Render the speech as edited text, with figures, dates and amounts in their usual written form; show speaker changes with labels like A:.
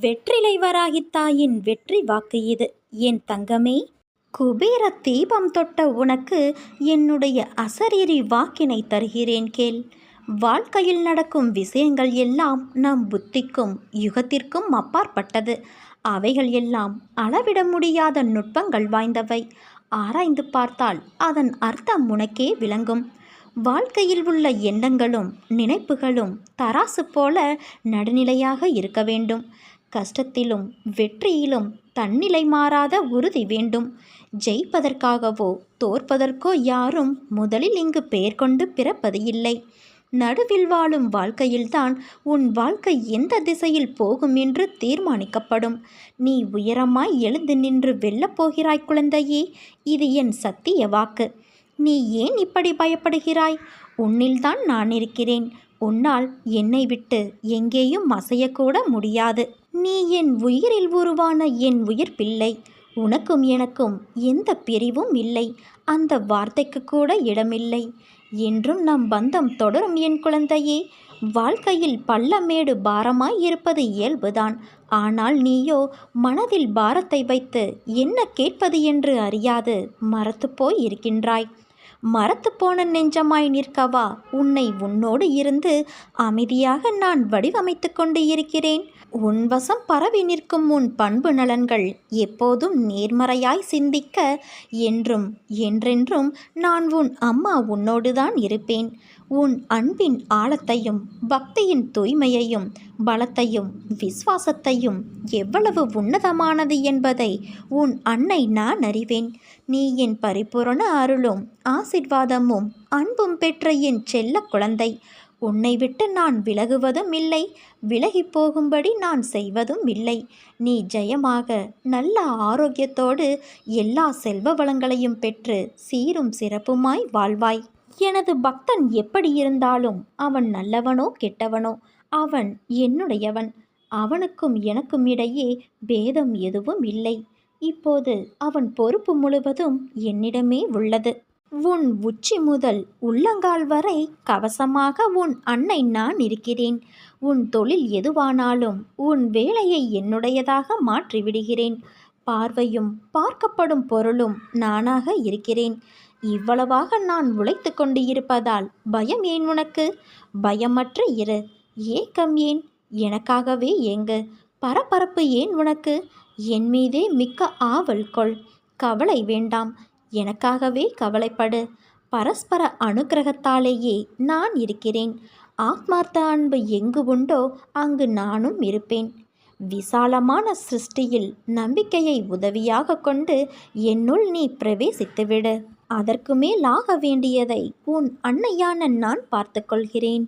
A: வெற்றிலை வராகித் தாயின் வெற்றி வாக்கு இது என் தங்கமே. குபேர தீபம் தொட்ட உனக்கு என்னுடைய அசரீரி வாக்கினை தருகிறேன் கேள். வாழ்க்கையில் நடக்கும் விஷயங்கள் எல்லாம் நம் புத்திக்கும் யுகத்திற்கும் அப்பாற்பட்டது. அவைகள் எல்லாம் அளவிட முடியாத நுட்பங்கள் வாய்ந்தவை. ஆராய்ந்து பார்த்தால் அதன் அர்த்தம் உனக்கே விளங்கும். வாழ்க்கையில் உள்ள எண்ணங்களும் நினைப்புகளும் தராசு போல நடுநிலையாக இருக்க வேண்டும். கஷ்டத்திலும் வெற்றியிலும் தன்னிலை மாறாத உறுதி வேண்டும். ஜெயிப்பதற்காகவோ தோற்பதற்கோ யாரும் முதலில் இங்கு பெயர் கொண்டு பிறப்பது இல்லை. நடுவில் வாழும் வாழ்க்கையில்தான் உன் வாழ்க்கை எந்த திசையில் போகும் என்று தீர்மானிக்கப்படும். நீ உயரமாய் எழுந்து நின்று வெல்லப் போகிறாய் குழந்தையே. இது என் சத்திய வாக்கு. நீ ஏன் இப்படி பயப்படுகிறாய்? உன்னில்தான் நான் இருக்கிறேன். உன்னால் என்னை விட்டு எங்கேயும் அசையக்கூட முடியாது. நீ என் உயிரில் உருவான என் உயிர் பிள்ளை. உனக்கும் எனக்கும் எந்த பிரிவும் இல்லை. அந்த வார்த்தைக்கு கூட இடமில்லை. என்றும் நம் பந்தம் தொடரும் என் குழந்தையே. வாழ்க்கையில் பள்ளமேடு பாரமாய் இருப்பது இயல்புதான். ஆனால் நீயோ மனதில் பாரத்தை வைத்து என்ன கேட்பது என்று அறியாது மரத்துப்போய் இருக்கின்றாய். மரத்துப்போன நெஞ்சமாய் நிற்கவா உன்னை உன்னோடு இருந்து அமைதியாக நான் வடிவமைத்து கொண்டு இருக்கிறேன். உன் வசம் பரவி நிற்கும் உன் பண்பு நலன்கள் எப்போதும் நேர்மறையாய் சிந்திக்க என்றும் என்றென்றும் நான் உன் அம்மா உன்னோடுதான் இருப்பேன். உன் அன்பின் ஆழத்தையும் பக்தியின் தூய்மையையும் பலத்தையும் விசுவாசத்தையும் எவ்வளவு உன்னதமானது என்பதை உன் அன்னை நான் அறிவேன். நீ என் பரிபூரண அருளும் ஆசிர்வாதமும் அன்பும் பெற்ற என் செல்ல குழந்தை. உன்னை விட்டு நான் விலகுவதும் இல்லை. விலகி போகும்படி நான் செய்வதும் இல்லை. நீ ஜெயமாக நல்ல ஆரோக்கியத்தோடு எல்லா செல்வ வளங்களையும் பெற்று சீரும் சிறப்புமாய் வாழ்வாய். எனது பக்தன் எப்படி இருந்தாலும் அவன் நல்லவனோ கெட்டவனோ அவன் என்னுடையவன். அவனுக்கும் எனக்கும் இடையே பேதம் எதுவும் இல்லை. இப்போது அவன் பொறுப்பு முழுவதும் என்னிடமே உள்ளது. உன் உச்சி முதல் உள்ளங்கால் வரை கவசமாக உன் அன்னை நான் இருக்கிறேன். உன் தொழில் எதுவானாலும் உன் வேலையை என்னுடையதாக மாற்றிவிடுகிறேன். பார்வையும் பார்க்கப்படும் பொருளும் நானாக இருக்கிறேன். இவ்வளவாக நான் உழைத்து கொண்டு இருப்பதால் பயம் ஏன் உனக்கு? பயமற்று இரு. ஏக்கம் ஏன்? எனக்காகவே ஏங்கு. பரபரப்பு ஏன் உனக்கு? என் மீதே மிக்க ஆவல் கொள். கவலை வேண்டாம். எனக்காகவே கவலைப்படு. பரஸ்பர அனுக்கிரகத்தாலேயே நான் இருக்கிறேன். ஆத்மார்த்த அன்பு எங்கு உண்டோ அங்கு நானும் இருப்பேன். விசாலமான சிருஷ்டியில் நம்பிக்கையை உதவியாக கொண்டு என்னுள் நீ பிரவேசித்துவிடு. அதற்கு மேல் ஆக வேண்டியதை உன் அன்னையான நான் பார்த்து கொள்கிறேன்.